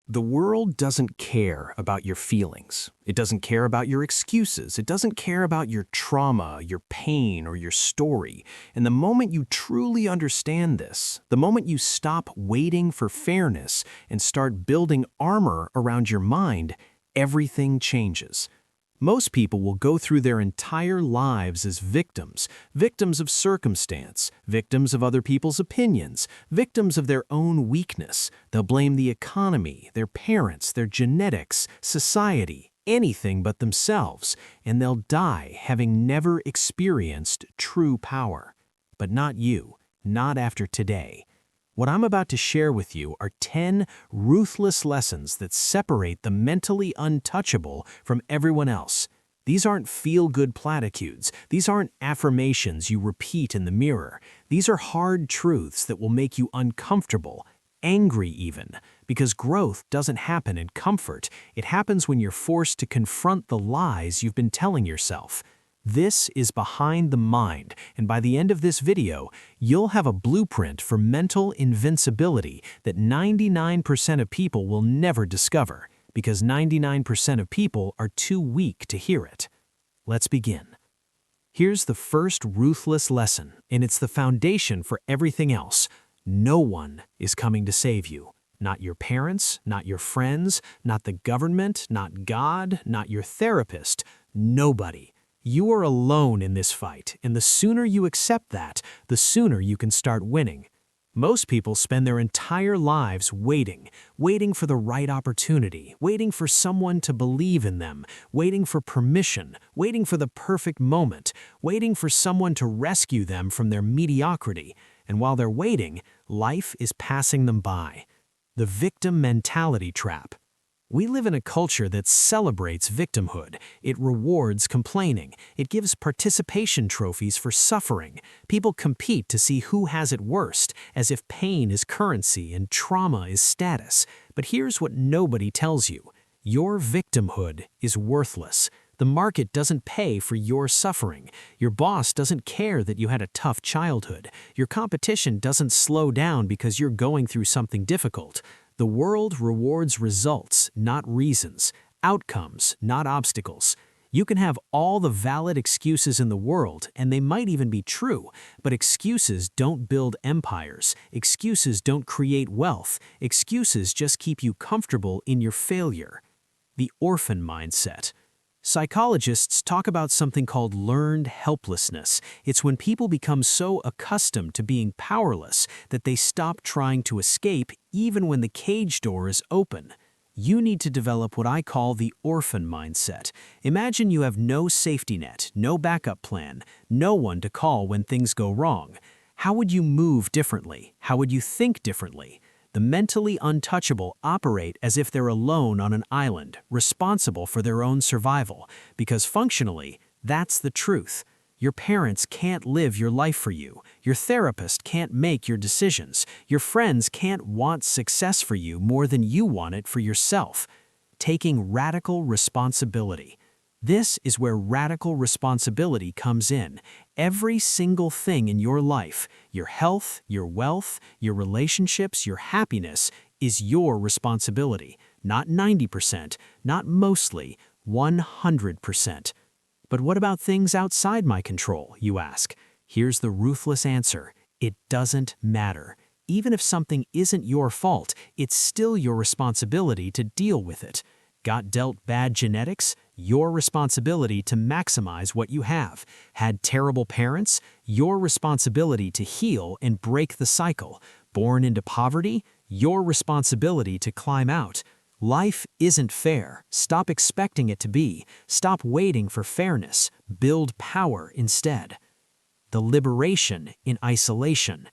The world doesn't care about your feelings. It doesn't care about your excuses. It doesn't care about your trauma, your pain, or your story. And the moment you truly understand this, the moment you stop waiting for fairness and start building armor around your mind, everything changes. Most people will go through their entire lives as victims, victims of circumstance, victims of other people's opinions, victims of their own weakness. They'll blame the economy, their parents, their genetics, society, anything but themselves, and they'll die having never experienced true power. But not you, not after today. What I'm about to share with you are 10 ruthless lessons that separate the mentally untouchable from everyone else. These aren't feel-good platitudes. These aren't affirmations you repeat in the mirror. These are hard truths that will make you uncomfortable, angry even, because growth doesn't happen in comfort. It happens when you're forced to confront the lies you've been telling yourself. This is Behind the Mind, and by the end of this video, you'll have a blueprint for mental invincibility that 99% of people will never discover, because 99% of people are too weak to hear it. Let's begin. Here's the first ruthless lesson, and it's the foundation for everything else. No one is coming to save you. Not your parents, not your friends, not the government, not God, not your therapist. Nobody. You are alone in this fight, and the sooner you accept that, the sooner you can start winning. Most people spend their entire lives waiting for the right opportunity, waiting for someone to believe in them, waiting for permission, waiting for the perfect moment, waiting for someone to rescue them from their mediocrity. And while they're waiting, life is passing them by. The victim mentality trap. We live in a culture that celebrates victimhood. It rewards complaining. It gives participation trophies for suffering. People compete to see who has it worst, as if pain is currency and trauma is status. But here's what nobody tells you. Your victimhood is worthless. The market doesn't pay for your suffering. Your boss doesn't care that you had a tough childhood. Your competition doesn't slow down because you're going through something difficult. The world rewards results, not reasons, outcomes, not obstacles. You can have all the valid excuses in the world, and they might even be true, but excuses don't build empires. Excuses don't create wealth. Excuses just keep you comfortable in your failure. The orphan mindset. Psychologists talk about something called learned helplessness. It's when people become so accustomed to being powerless that they stop trying to escape even when the cage door is open. You need to develop what I call the orphan mindset. Imagine you have no safety net, no backup plan, no one to call when things go wrong. How would you move differently? How would you think differently? The mentally untouchable operate as if they're alone on an island, responsible for their own survival, because functionally, that's the truth. Your parents can't live your life for you. Your therapist can't make your decisions. Your friends can't want success for you more than you want it for yourself. Taking radical responsibility. This is where radical responsibility comes in. Every single thing in your life, your health, your wealth, your relationships, your happiness, is your responsibility. Not 90%, not mostly, 100%. But what about things outside my control, you ask? Here's the ruthless answer. It doesn't matter. Even if something isn't your fault, it's still your responsibility to deal with it. Got dealt bad genetics? Your responsibility to maximize what you have. Had terrible parents? Your responsibility to heal and break the cycle. Born into poverty? Your responsibility to climb out. Life isn't fair. Stop expecting it to be. Stop waiting for fairness. Build power instead. The liberation in isolation.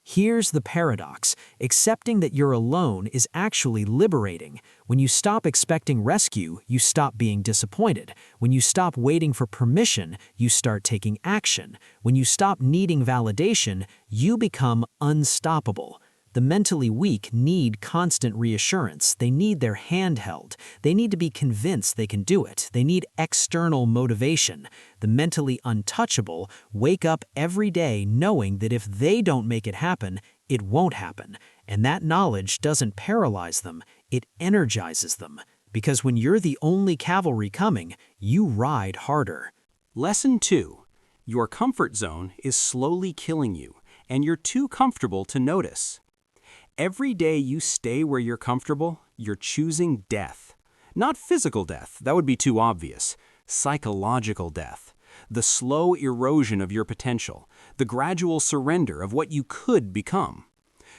Here's the paradox. Accepting that you're alone is actually liberating. When you stop expecting rescue, you stop being disappointed. When you stop waiting for permission, you start taking action. When you stop needing validation, you become unstoppable. The mentally weak need constant reassurance. They need their hand held. They need to be convinced they can do it. They need external motivation. The mentally untouchable wake up every day knowing that if they don't make it happen, It won't happen, and that knowledge doesn't paralyze them, it energizes them. Because when you're the only cavalry coming, you ride harder. Lesson 2. Your comfort zone is slowly killing you, and you're too comfortable to notice. Every day you stay where you're comfortable, you're choosing death. Not physical death, that would be too obvious. Psychological death. The slow erosion of your potential, the gradual surrender of what you could become.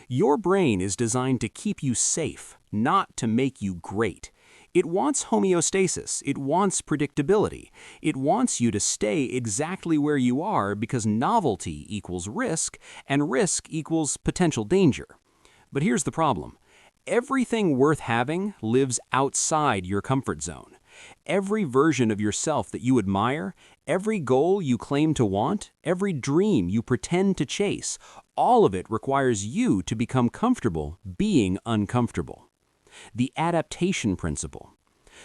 Your brain is designed to keep you safe, not to make you great. It wants homeostasis, it wants predictability, it wants you to stay exactly where you are because novelty equals risk, and risk equals potential danger. But here's the problem. Everything worth having lives outside your comfort zone. Every version of yourself that you admire, every goal you claim to want, every dream you pretend to chase, all of it requires you to become comfortable being uncomfortable. The adaptation principle.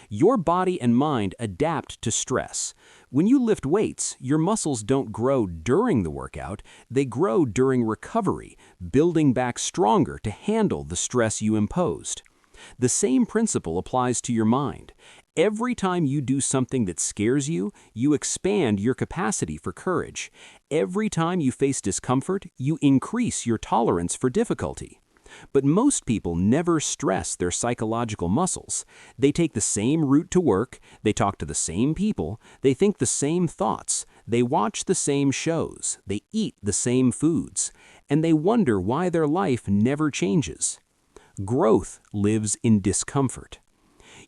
Your body and mind adapt to stress. When you lift weights, your muscles don't grow during the workout, they grow during recovery, building back stronger to handle the stress you imposed. The same principle applies to your mind. Every time you do something that scares you, you expand your capacity for courage. Every time you face discomfort, you increase your tolerance for difficulty. But most people never stress their psychological muscles. They take the same route to work, they talk to the same people, they think the same thoughts, they watch the same shows, they eat the same foods, and they wonder why their life never changes. Growth lives in discomfort.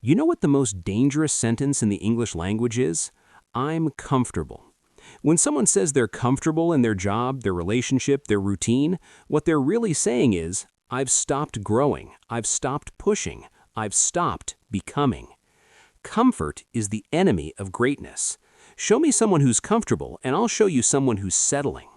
You know what the most dangerous sentence in the English language is? I'm comfortable. When someone says they're comfortable in their job, their relationship, their routine, what they're really saying is, I've stopped growing, I've stopped pushing, I've stopped becoming. Comfort is the enemy of greatness. Show me someone who's comfortable, and I'll show you someone who's settling.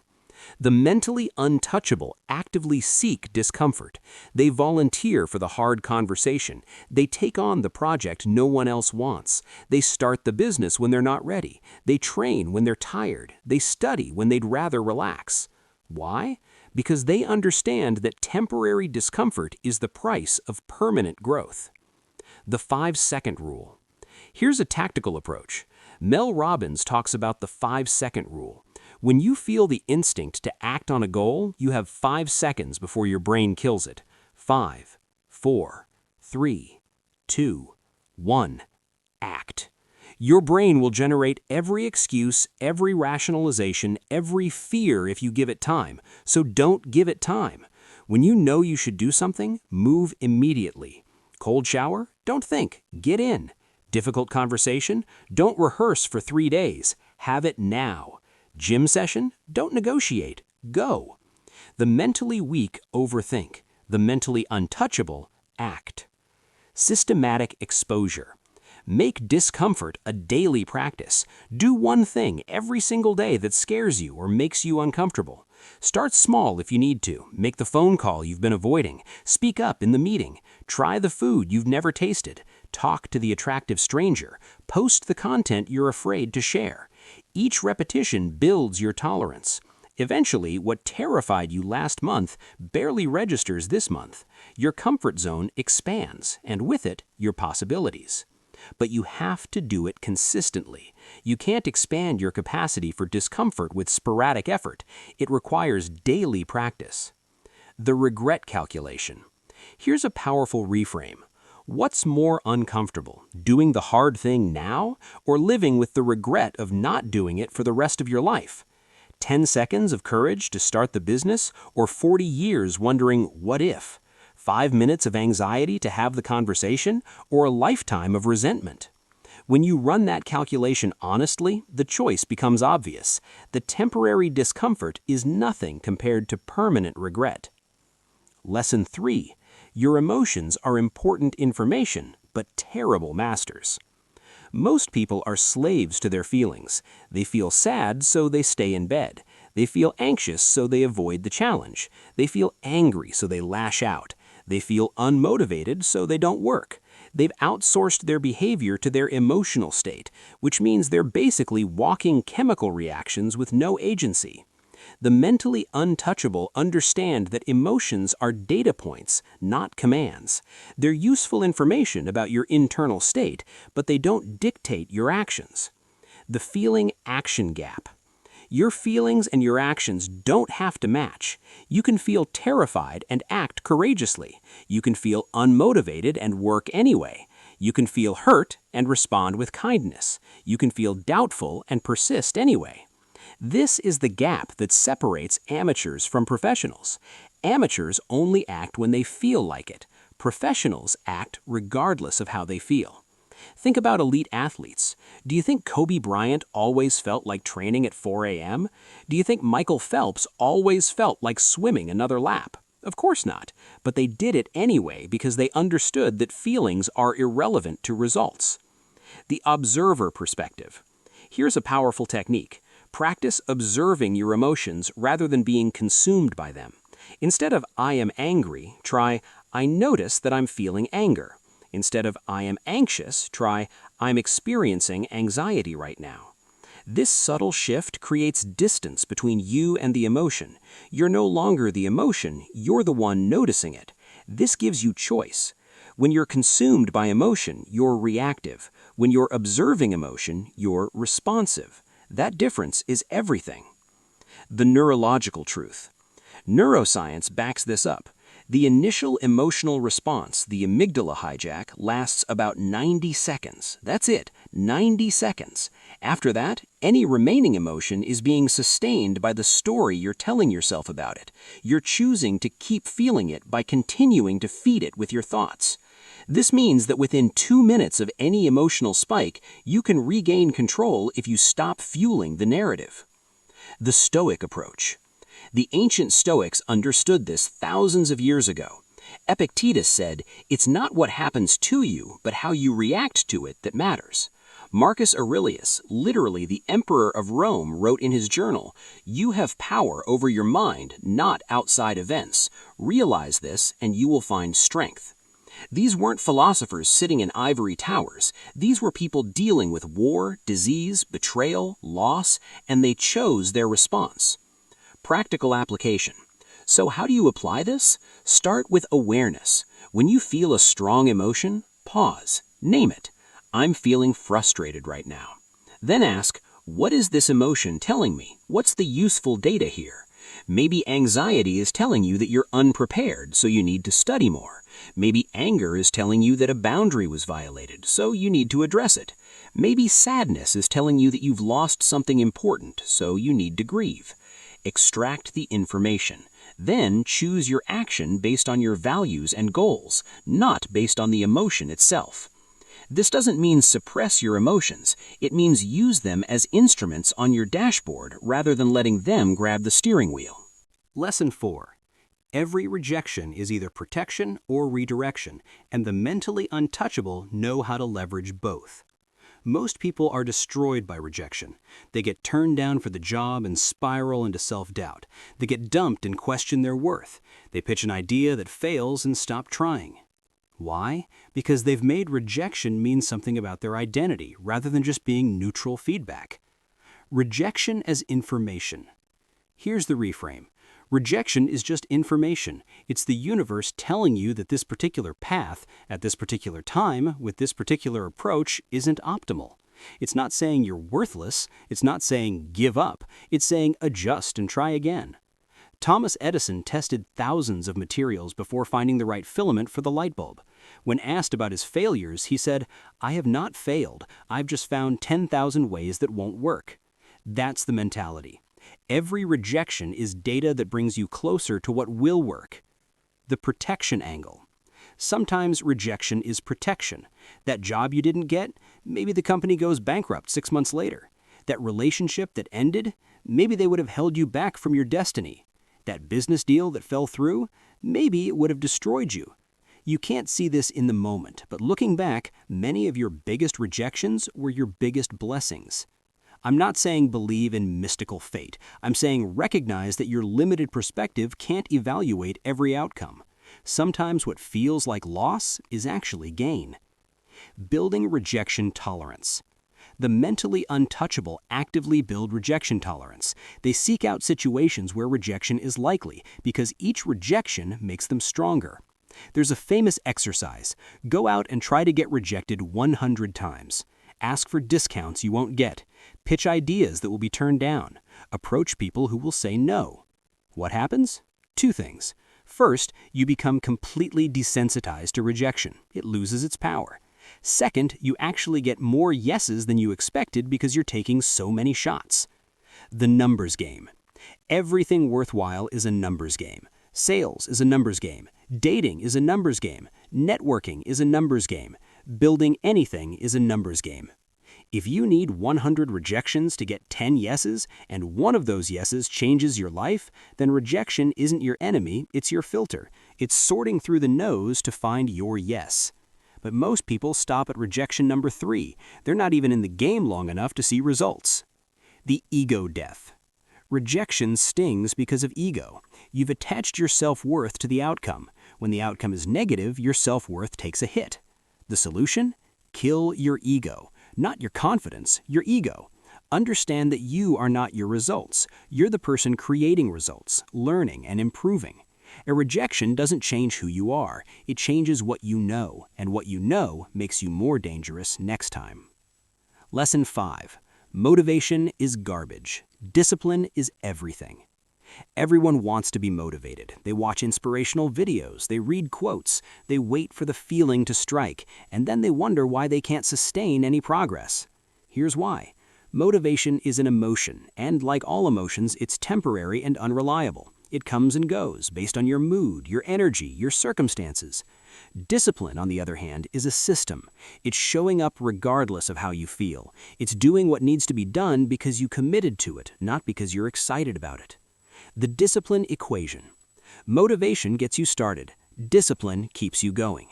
The mentally untouchable actively seek discomfort. They volunteer for the hard conversation. They take on the project no one else wants. They start the business when they're not ready. They train when they're tired. They study when they'd rather relax. Why? Because they understand that temporary discomfort is the price of permanent growth. The 5-second rule. Here's a tactical approach. Mel Robbins talks about the 5-second rule. When you feel the instinct to act on a goal, you have 5 seconds before your brain kills it. 5, 4, 3, 2, 1. Act. Your brain will generate every excuse, every rationalization, every fear if you give it time. So don't give it time. When you know you should do something, move immediately. Cold shower? Don't think. Get in. Difficult conversation? Don't rehearse for 3 days. Have it now. Gym session? Don't negotiate. Go. The mentally weak overthink. The mentally untouchable act. Systematic exposure. Make discomfort a daily practice. Do one thing every single day that scares you or makes you uncomfortable. Start small if you need to. Make the phone call you've been avoiding. Speak up in the meeting. Try the food you've never tasted. Talk to the attractive stranger. Post the content you're afraid to share. Each repetition builds your tolerance. Eventually, what terrified you last month barely registers this month. Your comfort zone expands, and with it, your possibilities. But you have to do it consistently. You can't expand your capacity for discomfort with sporadic effort. It requires daily practice. The regret calculation. Here's a powerful reframe. What's more uncomfortable, doing the hard thing now or living with the regret of not doing it for the rest of your life? 10 seconds of courage to start the business or 40 years wondering what if? 5 minutes of anxiety to have the conversation or a lifetime of resentment? When you run that calculation honestly, the choice becomes obvious. The temporary discomfort is nothing compared to permanent regret. Lesson 3. Your emotions are important information, but terrible masters. Most people are slaves to their feelings. They feel sad, so they stay in bed. They feel anxious, so they avoid the challenge. They feel angry, so they lash out. They feel unmotivated, so they don't work. They've outsourced their behavior to their emotional state, which means they're basically walking chemical reactions with no agency. The mentally untouchable understand that emotions are data points, not commands. They're useful information about your internal state, but they don't dictate your actions. The feeling-action gap. Your feelings and your actions don't have to match. You can feel terrified and act courageously. You can feel unmotivated and work anyway. You can feel hurt and respond with kindness. You can feel doubtful and persist anyway. This is the gap that separates amateurs from professionals. Amateurs only act when they feel like it. Professionals act regardless of how they feel. Think about elite athletes. Do you think Kobe Bryant always felt like training at 4 a.m.? Do you think Michael Phelps always felt like swimming another lap? Of course not, but they did it anyway because they understood that feelings are irrelevant to results. The observer perspective. Here's a powerful technique. Practice observing your emotions rather than being consumed by them. Instead of "I am angry," try "I notice that I'm feeling anger." Instead of "I am anxious," try "I'm experiencing anxiety right now." This subtle shift creates distance between you and the emotion. You're no longer the emotion, you're the one noticing it. This gives you choice. When you're consumed by emotion, you're reactive. When you're observing emotion, you're responsive. That difference is everything. The neurological truth. Neuroscience backs this up. The initial emotional response, the amygdala hijack, lasts about 90 seconds. That's it, 90 seconds. After that, any remaining emotion is being sustained by the story you're telling yourself about it. You're choosing to keep feeling it by continuing to feed it with your thoughts. This means that within 2 minutes of any emotional spike, you can regain control if you stop fueling the narrative. The Stoic approach. The ancient Stoics understood this thousands of years ago. Epictetus said, "It's not what happens to you, but how you react to it that matters." Marcus Aurelius, literally the Emperor of Rome, wrote in his journal, "You have power over your mind, not outside events. Realize this, and you will find strength." These weren't philosophers sitting in ivory towers. These were people dealing with war, disease, betrayal, loss, and they chose their response. Practical application. So how do you apply this? Start with awareness. When you feel a strong emotion, pause. Name it. I'm feeling frustrated right now. Then ask, what is this emotion telling me? What's the useful data here? Maybe anxiety is telling you that you're unprepared, so you need to study more. Maybe anger is telling you that a boundary was violated, so you need to address it. Maybe sadness is telling you that you've lost something important, so you need to grieve. Extract the information. Then choose your action based on your values and goals, not based on the emotion itself. This doesn't mean suppress your emotions. It means use them as instruments on your dashboard rather than letting them grab the steering wheel. Lesson 4. Every rejection is either protection or redirection, and the mentally untouchable know how to leverage both. Most people are destroyed by rejection. They get turned down for the job and spiral into self-doubt. They get dumped and question their worth. They pitch an idea that fails and stop trying. Why? Because they've made rejection mean something about their identity rather than just being neutral feedback. Rejection as information. Here's the reframe. Rejection is just information. It's the universe telling you that this particular path, at this particular time, with this particular approach, isn't optimal. It's not saying you're worthless. It's not saying give up. It's saying adjust and try again. Thomas Edison tested thousands of materials before finding the right filament for the light bulb. When asked about his failures, he said, "I have not failed. I've just found 10,000 ways that won't work." That's the mentality. Every rejection is data that brings you closer to what will work. The protection angle. Sometimes rejection is protection. That job you didn't get, maybe the company goes bankrupt 6 months later. That relationship that ended, maybe they would have held you back from your destiny. That business deal that fell through, maybe it would have destroyed you. You can't see this in the moment, but looking back, many of your biggest rejections were your biggest blessings. I'm not saying believe in mystical fate. I'm saying recognize that your limited perspective can't evaluate every outcome. Sometimes what feels like loss is actually gain. Building rejection tolerance. The mentally untouchable actively build rejection tolerance. They seek out situations where rejection is likely because each rejection makes them stronger. There's a famous exercise. Go out and try to get rejected 100 times. Ask for discounts you won't get. Pitch ideas that will be turned down. Approach people who will say no. What happens? Two things. First, you become completely desensitized to rejection. It loses its power. Second, you actually get more yeses than you expected because you're taking so many shots. The numbers game. Everything worthwhile is a numbers game. Sales is a numbers game. Dating is a numbers game. Networking is a numbers game. Building anything is a numbers game. If you need 100 rejections to get 10 yeses, and one of those yeses changes your life, then rejection isn't your enemy, it's your filter. It's sorting through the no's to find your yes. But most people stop at rejection number 3. They're not even in the game long enough to see results. The ego death. Rejection stings because of ego. You've attached your self-worth to the outcome. When the outcome is negative, your self-worth takes a hit. The solution? Kill your ego. Not your confidence, your ego. Understand that you are not your results. You're the person creating results, learning and improving. A rejection doesn't change who you are. It changes what you know, and what you know makes you more dangerous next time. Lesson 5. Motivation is garbage. Discipline is everything. Everyone wants to be motivated. They watch inspirational videos, they read quotes, they wait for the feeling to strike, and then they wonder why they can't sustain any progress. Here's why. Motivation is an emotion, and like all emotions, it's temporary and unreliable. It comes and goes based on your mood, your energy, your circumstances. Discipline, on the other hand, is a system. It's showing up regardless of how you feel. It's doing what needs to be done because you committed to it, not because you're excited about it. The discipline equation. Motivation gets you started. Discipline keeps you going.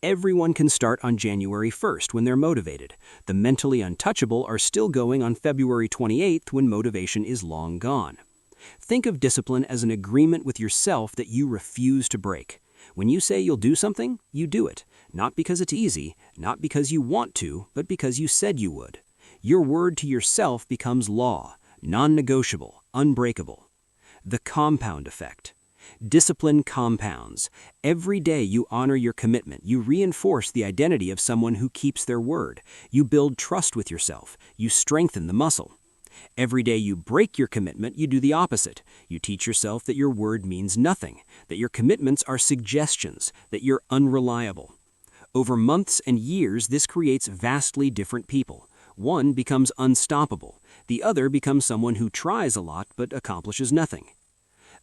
Everyone can start on January 1st when they're motivated. The mentally untouchable are still going on February 28th when motivation is long gone. Think of discipline as an agreement with yourself that you refuse to break. When you say you'll do something, you do it. Not because it's easy, not because you want to, but because you said you would. Your word to yourself becomes law, non-negotiable, unbreakable. The compound effect. Discipline compounds. Every day you honor your commitment, you reinforce the identity of someone who keeps their word. You build trust with yourself. You strengthen the muscle. Every day you break your commitment, you do the opposite. You teach yourself that your word means nothing, that your commitments are suggestions, that you're unreliable. Over months and years, this creates vastly different people. One becomes unstoppable. The other becomes someone who tries a lot but accomplishes nothing.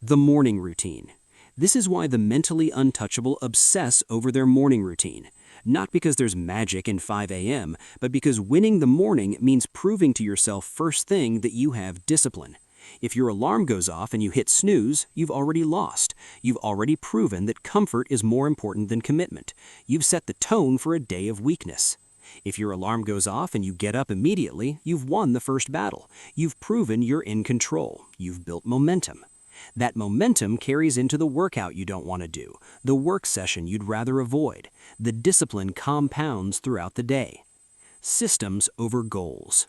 The morning routine. This is why the mentally untouchable obsess over their morning routine. Not because there's magic in 5 a.m., but because winning the morning means proving to yourself first thing that you have discipline. If your alarm goes off and you hit snooze, you've already lost. You've already proven that comfort is more important than commitment. You've set the tone for a day of weakness. If your alarm goes off and you get up immediately, you've won the first battle. You've proven you're in control. You've built momentum. That momentum carries into the workout you don't want to do, the work session you'd rather avoid. The discipline compounds throughout the day. Systems over goals.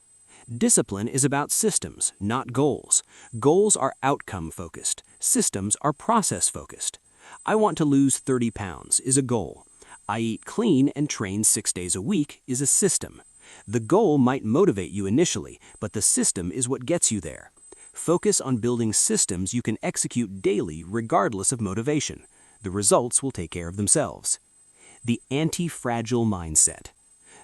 Discipline is about systems, not goals. Goals are outcome-focused. Systems are process-focused. I want to lose 30 pounds is a goal. I eat clean and train 6 days a week is a system. The goal might motivate you initially, but the system is what gets you there. Focus on building systems you can execute daily regardless of motivation. The results will take care of themselves. The anti-fragile mindset.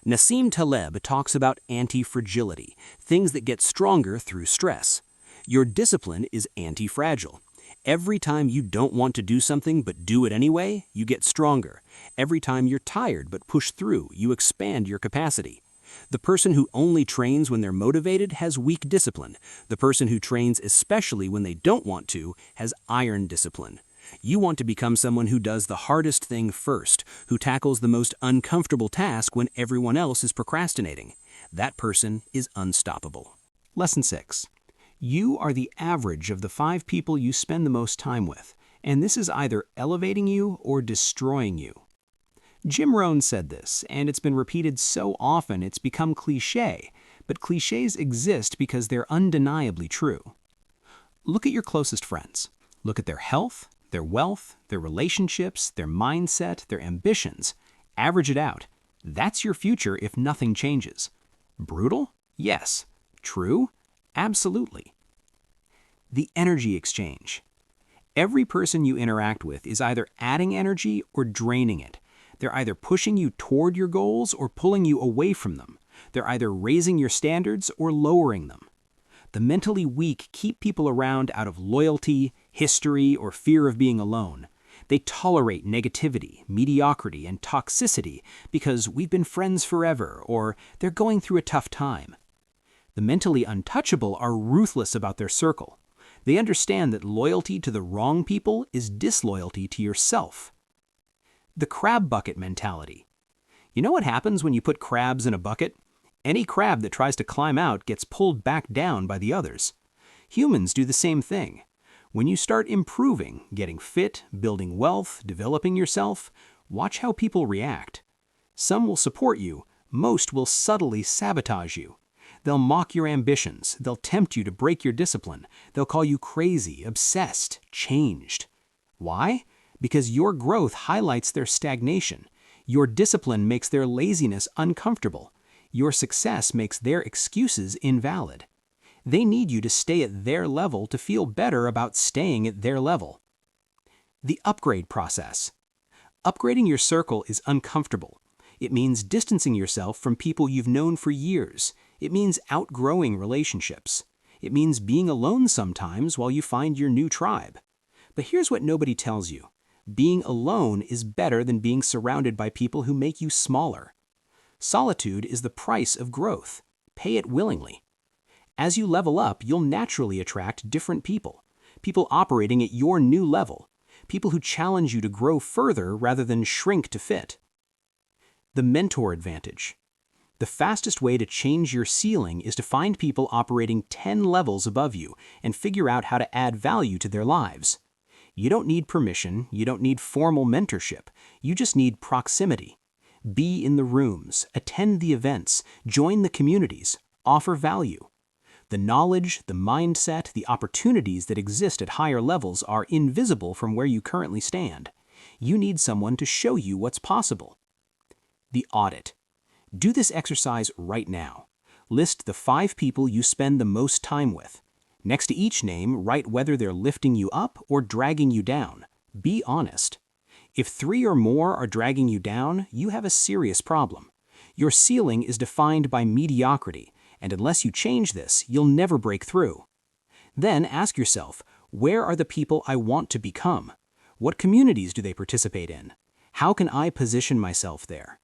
Nassim Taleb talks about anti-fragility, things that get stronger through stress. Your discipline is anti-fragile. Every time you don't want to do something but do it anyway, you get stronger. Every time you're tired but push through, you expand your capacity. The person who only trains when they're motivated has weak discipline. The person who trains especially when they don't want to has iron discipline. You want to become someone who does the hardest thing first, who tackles the most uncomfortable task when everyone else is procrastinating. That person is unstoppable. Lesson 6. You are the average of the 5 people you spend the most time with, and this is either elevating you or destroying you. Jim Rohn said this, and it's been repeated so often it's become cliché, but cliches exist because they're undeniably true. Look at your closest friends. Look at their health, their wealth, their relationships, their mindset, their ambitions. Average it out. That's your future if nothing changes. Brutal? Yes. True? Absolutely. The energy exchange. Every person you interact with is either adding energy or draining it. They're either pushing you toward your goals or pulling you away from them. They're either raising your standards or lowering them. The mentally weak keep people around out of loyalty, history, or fear of being alone. They tolerate negativity, mediocrity, and toxicity because we've been friends forever or they're going through a tough time. The mentally untouchable are ruthless about their circle. They understand that loyalty to the wrong people is disloyalty to yourself. The crab bucket mentality. You know what happens when you put crabs in a bucket? Any crab that tries to climb out gets pulled back down by the others. Humans do the same thing. When you start improving, getting fit, building wealth, developing yourself, watch how people react. Some will support you, most will subtly sabotage you. They'll mock your ambitions, they'll tempt you to break your discipline, they'll call you crazy, obsessed, changed. Why? Because your growth highlights their stagnation. Your discipline makes their laziness uncomfortable. Your success makes their excuses invalid. They need you to stay at their level to feel better about staying at their level. The upgrade process. Upgrading your circle is uncomfortable. It means distancing yourself from people you've known for years. It means outgrowing relationships. It means being alone sometimes while you find your new tribe. But here's what nobody tells you. Being alone is better than being surrounded by people who make you smaller. Solitude is the price of growth. Pay it willingly. As you level up, you'll naturally attract different people. People operating at your new level. People who challenge you to grow further rather than shrink to fit. The mentor advantage. The fastest way to change your ceiling is to find people operating 10 levels above you and figure out how to add value to their lives. You don't need permission, you don't need formal mentorship, you just need proximity. Be in the rooms, attend the events, join the communities, offer value. The knowledge, the mindset, the opportunities that exist at higher levels are invisible from where you currently stand. You need someone to show you what's possible. The audit. Do this exercise right now. List the 5 people you spend the most time with. Next to each name, write whether they're lifting you up or dragging you down. Be honest. If 3 or more are dragging you down, you have a serious problem. Your ceiling is defined by mediocrity, and unless you change this, you'll never break through. Then ask yourself, where are the people I want to become? What communities do they participate in? How can I position myself there?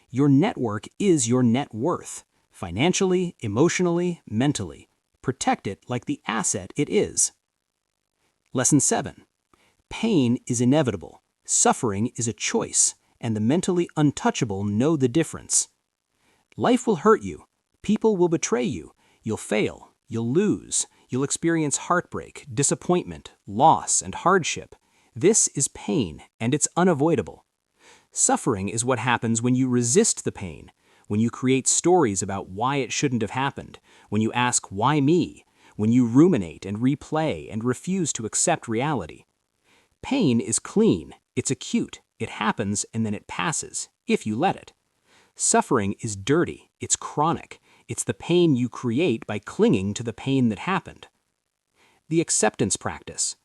Your network is your net worth, financially, emotionally, mentally. Protect it like the asset it is. Lesson 7. Pain is inevitable. Suffering is a choice, and the mentally untouchable know the difference. Life will hurt you. People will betray you. You'll fail. You'll lose. You'll experience heartbreak, disappointment, loss, and hardship. This is pain, and it's unavoidable. Suffering is what happens when you resist the pain, when you create stories about why it shouldn't have happened, when you ask, why me? When you ruminate and replay and refuse to accept reality. Pain is clean, it's acute, it happens and then it passes, if you let it. Suffering is dirty, it's chronic, it's the pain you create by clinging to the pain that happened. The acceptance practice.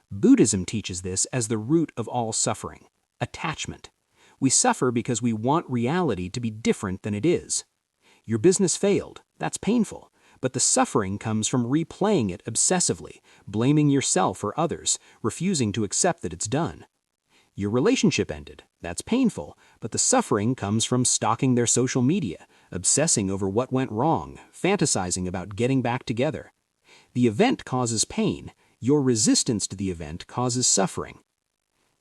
Buddhism teaches this as the root of all suffering, attachment. We suffer because we want reality to be different than it is. Your business failed, that's painful, but the suffering comes from replaying it obsessively, blaming yourself or others, refusing to accept that it's done. Your relationship ended, that's painful, but the suffering comes from stalking their social media, obsessing over what went wrong, fantasizing about getting back together. The event causes pain, your resistance to the event causes suffering.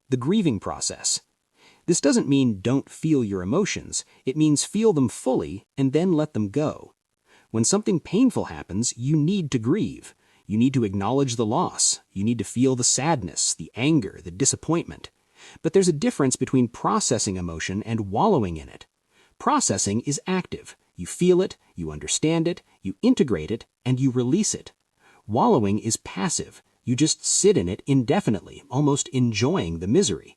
The grieving process. This doesn't mean don't feel your emotions, it means feel them fully and then let them go. When something painful happens, you need to grieve. You need to acknowledge the loss. You need to feel the sadness, the anger, the disappointment. But there's a difference between processing emotion and wallowing in it. Processing is active. You feel it, you understand it, you integrate it, and you release it. Wallowing is passive. You just sit in it indefinitely, almost enjoying the misery.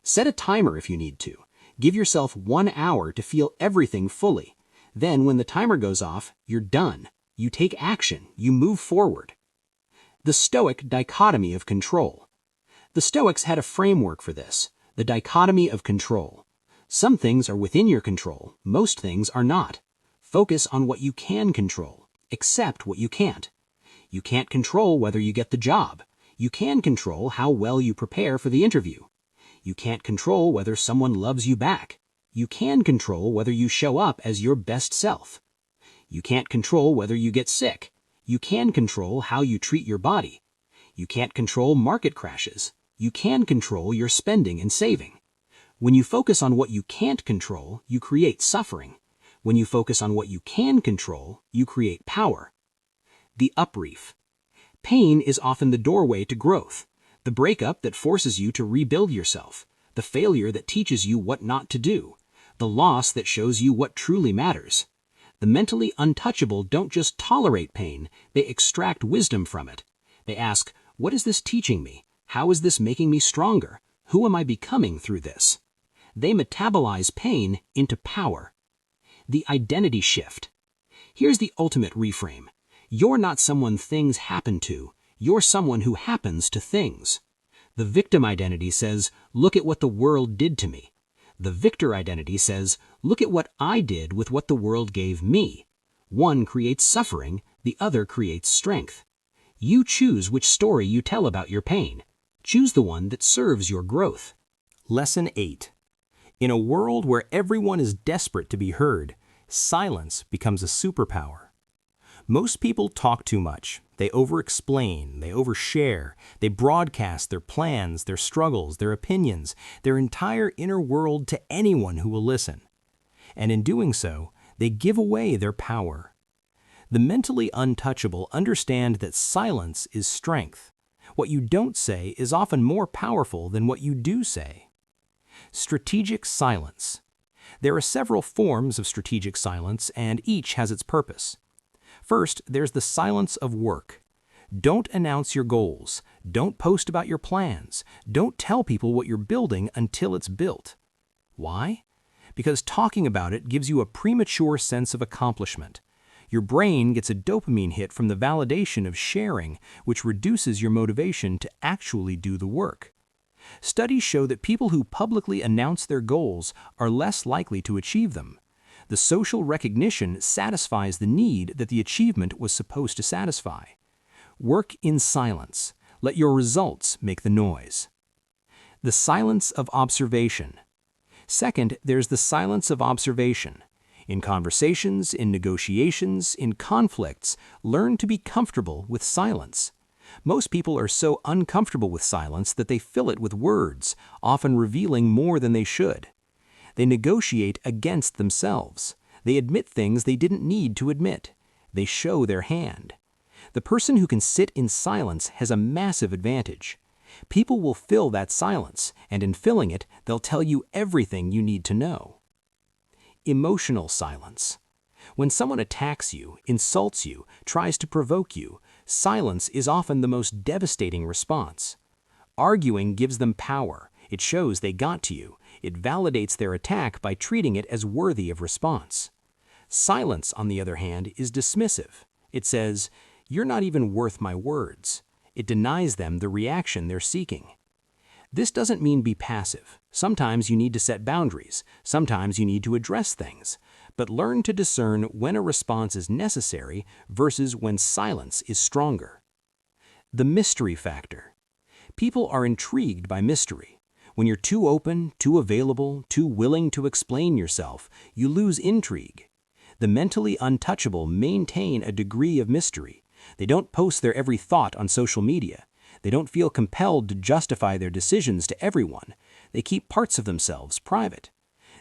Set a timer if you need to. Give yourself 1 hour to feel everything fully. Then when the timer goes off, you're done. You take action. You move forward. The Stoic dichotomy of control. The Stoics had a framework for this, the dichotomy of control. Some things are within your control, most things are not. Focus on what you can control. Accept what you can't. You can't control whether you get the job. You can control how well you prepare for the interview. You can't control whether someone loves you back. You can control whether you show up as your best self. You can't control whether you get sick. You can control how you treat your body. You can't control market crashes. You can control your spending and saving. When you focus on what you can't control, you create suffering. When you focus on what you can control, you create power. The upreef. Pain is often the doorway to growth, the breakup that forces you to rebuild yourself, the failure that teaches you what not to do, the loss that shows you what truly matters. The mentally untouchable don't just tolerate pain, they extract wisdom from it. They ask, what is this teaching me? How is this making me stronger? Who am I becoming through this? They metabolize pain into power. The identity shift. Here's the ultimate reframe. You're not someone things happen to. You're someone who happens to things. The victim identity says, look at what the world did to me. The victor identity says, look at what I did with what the world gave me. One creates suffering, the other creates strength. You choose which story you tell about your pain. Choose the one that serves your growth. Lesson 8. In a world where everyone is desperate to be heard, silence becomes a superpower. Most people talk too much. They over-explain, they overshare, they broadcast their plans, their struggles, their opinions, their entire inner world to anyone who will listen. And in doing so, they give away their power. The mentally untouchable understand that silence is strength. What you don't say is often more powerful than what you do say. Strategic silence. There are several forms of strategic silence, and each has its purpose. First, there's the silence of work. Don't announce your goals. Don't post about your plans. Don't tell people what you're building until it's built. Why? Because talking about it gives you a premature sense of accomplishment. Your brain gets a dopamine hit from the validation of sharing, which reduces your motivation to actually do the work. Studies show that people who publicly announce their goals are less likely to achieve them. The social recognition satisfies the need that the achievement was supposed to satisfy. Work in silence. Let your results make the noise. The silence of observation. Second, there's the silence of observation. In conversations, in negotiations, in conflicts, learn to be comfortable with silence. Most people are so uncomfortable with silence that they fill it with words, often revealing more than they should. They negotiate against themselves. They admit things they didn't need to admit. They show their hand. The person who can sit in silence has a massive advantage. People will fill that silence, and in filling it, they'll tell you everything you need to know. Emotional silence. When someone attacks you, insults you, tries to provoke you, silence is often the most devastating response. Arguing gives them power. It shows they got to you. It validates their attack by treating it as worthy of response. Silence, on the other hand, is dismissive. It says, "You're not even worth my words." It denies them the reaction they're seeking. This doesn't mean be passive. Sometimes you need to set boundaries. Sometimes you need to address things. But learn to discern when a response is necessary versus when silence is stronger. The mystery factor. People are intrigued by mystery. When you're too open, too available, too willing to explain yourself, you lose intrigue. The mentally untouchable maintain a degree of mystery. They don't post their every thought on social media. They don't feel compelled to justify their decisions to everyone. They keep parts of themselves private.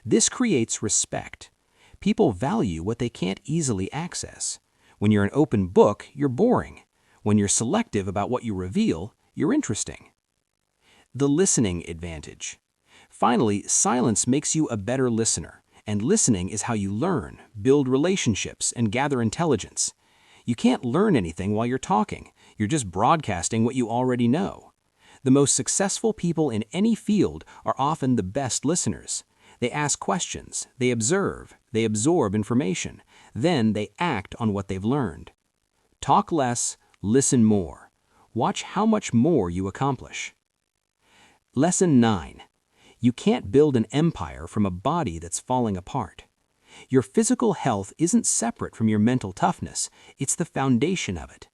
This creates respect. People value what they can't easily access. When you're an open book, you're boring. When you're selective about what you reveal, you're interesting. The listening advantage. Finally, silence makes you a better listener. And listening is how you learn, build relationships, and gather intelligence. You can't learn anything while you're talking. You're just broadcasting what you already know. The most successful people in any field are often the best listeners. They ask questions, they observe, they absorb information, then they act on what they've learned. Talk less, listen more. Watch how much more you accomplish. Lesson 9. You can't build an empire from a body that's falling apart. Your physical health isn't separate from your mental toughness, it's the foundation of it.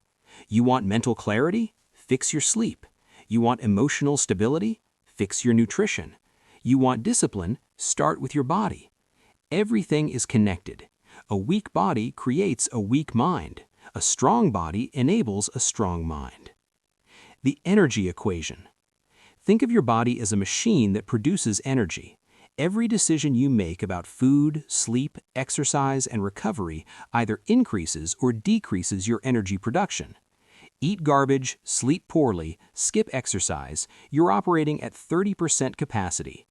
You want mental clarity? Fix your sleep. You want emotional stability? Fix your nutrition. You want discipline? Start with your body. Everything is connected. A weak body creates a weak mind. A strong body enables a strong mind. The energy equation. Think of your body as a machine that produces energy. Every decision you make about food, sleep, exercise, and recovery either increases or decreases your energy production. Eat garbage, sleep poorly, skip exercise, you're operating at 30% capacity.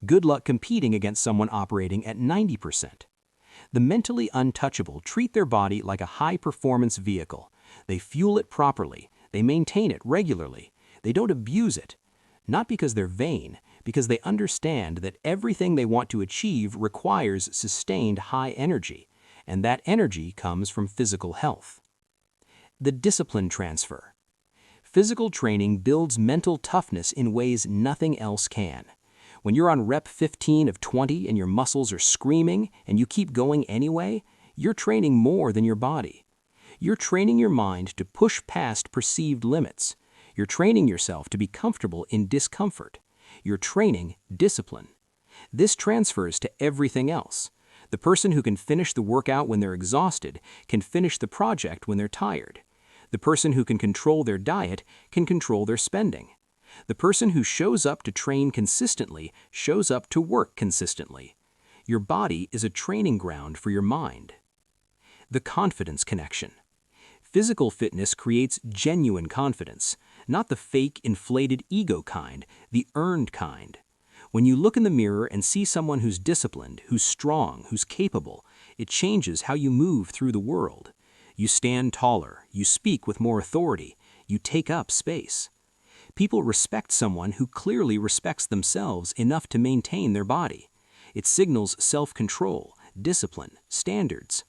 Good luck competing against someone operating at 90%. The mentally untouchable treat their body like a high-performance vehicle. They fuel it properly. They maintain it regularly. They don't abuse it. Not because they're vain, because they understand that everything they want to achieve requires sustained high energy, and that energy comes from physical health. The discipline transfer. Physical training builds mental toughness in ways nothing else can. When you're on rep 15 of 20 and your muscles are screaming and you keep going anyway, you're training more than your body. You're training your mind to push past perceived limits. You're training yourself to be comfortable in discomfort. You're training discipline. This transfers to everything else. The person who can finish the workout when they're exhausted can finish the project when they're tired. The person who can control their diet can control their spending. The person who shows up to train consistently shows up to work consistently. Your body is a training ground for your mind. The confidence connection. Physical fitness creates genuine confidence, not the fake, inflated ego kind, the earned kind. When you look in the mirror and see someone who's disciplined, who's strong, who's capable, it changes how you move through the world. You stand taller, you speak with more authority, you take up space. People respect someone who clearly respects themselves enough to maintain their body. It signals self-control, discipline, standards.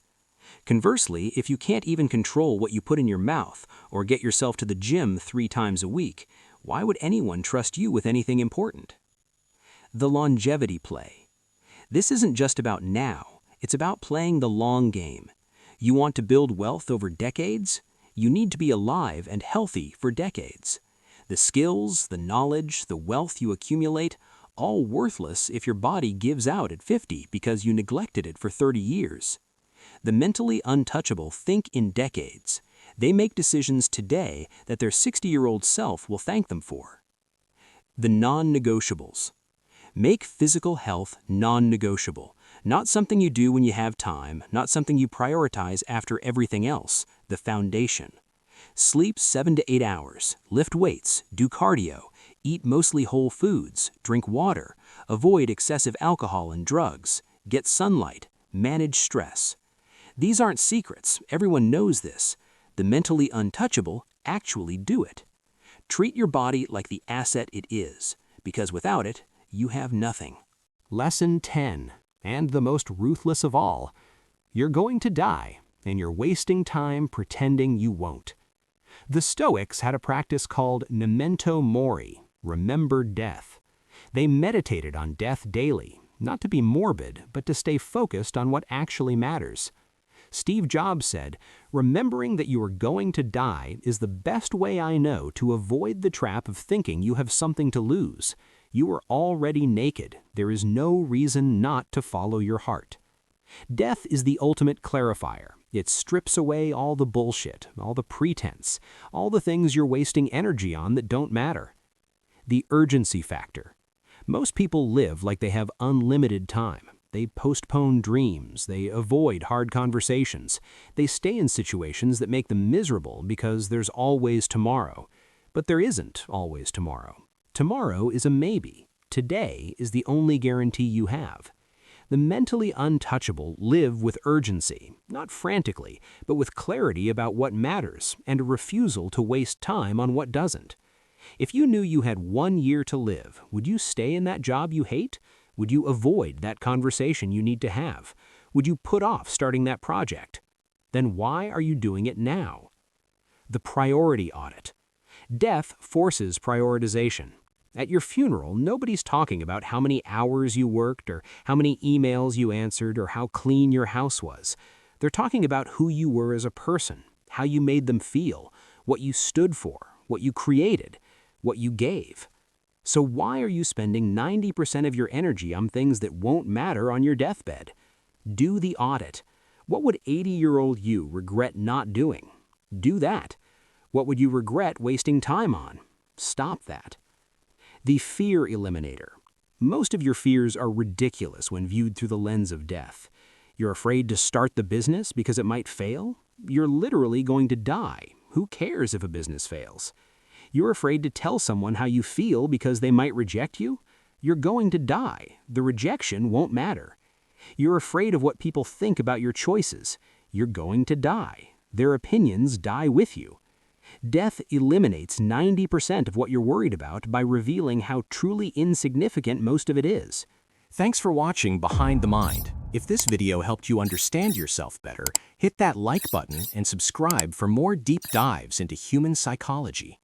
Conversely, if you can't even control what you put in your mouth or get yourself to the gym 3 times a week, why would anyone trust you with anything important? The longevity play. This isn't just about now, it's about playing the long game. You want to build wealth over decades? You need to be alive and healthy for decades. The skills, the knowledge, the wealth you accumulate, all worthless if your body gives out at 50 because you neglected it for 30 years. The mentally untouchable think in decades. They make decisions today that their 60-year-old self will thank them for. The non-negotiables. Make physical health non-negotiable. Not something you do when you have time, not something you prioritize after everything else, the foundation. Sleep 7 to 8 hours, lift weights, do cardio, eat mostly whole foods, drink water, avoid excessive alcohol and drugs, get sunlight, manage stress. These aren't secrets, everyone knows this. The mentally untouchable actually do it. Treat your body like the asset it is, because without it, you have nothing. Lesson 10, and the most ruthless of all. You're going to die, and you're wasting time pretending you won't. The Stoics had a practice called memento mori, remember death. They meditated on death daily, not to be morbid, but to stay focused on what actually matters. Steve Jobs said, "Remembering that you are going to die is the best way I know to avoid the trap of thinking you have something to lose. You are already naked. There is no reason not to follow your heart." Death is the ultimate clarifier. It strips away all the bullshit, all the pretense, all the things you're wasting energy on that don't matter. The urgency factor. Most people live like they have unlimited time. They postpone dreams, they avoid hard conversations, they stay in situations that make them miserable because there's always tomorrow. But there isn't always tomorrow. Tomorrow is a maybe. Today is the only guarantee you have. The mentally untouchable live with urgency, not frantically, but with clarity about what matters and a refusal to waste time on what doesn't. If you knew you had 1 year to live, would you stay in that job you hate? Would you avoid that conversation you need to have? Would you put off starting that project? Then why are you doing it now? The priority audit. Death forces prioritization. At your funeral, nobody's talking about how many hours you worked or how many emails you answered or how clean your house was. They're talking about who you were as a person, how you made them feel, what you stood for, what you created, what you gave. So why are you spending 90% of your energy on things that won't matter on your deathbed? Do the audit. What would 80-year-old you regret not doing? Do that. What would you regret wasting time on? Stop that. The fear eliminator. Most of your fears are ridiculous when viewed through the lens of death. You're afraid to start the business because it might fail? You're literally going to die. Who cares if a business fails? You're afraid to tell someone how you feel because they might reject you? You're going to die. The rejection won't matter. You're afraid of what people think about your choices. You're going to die. Their opinions die with you. Death eliminates 90% of what you're worried about by revealing how truly insignificant most of it is. Thanks for watching Behind the Mind. If this video helped you understand yourself better, hit that like button and subscribe for more deep dives into human psychology.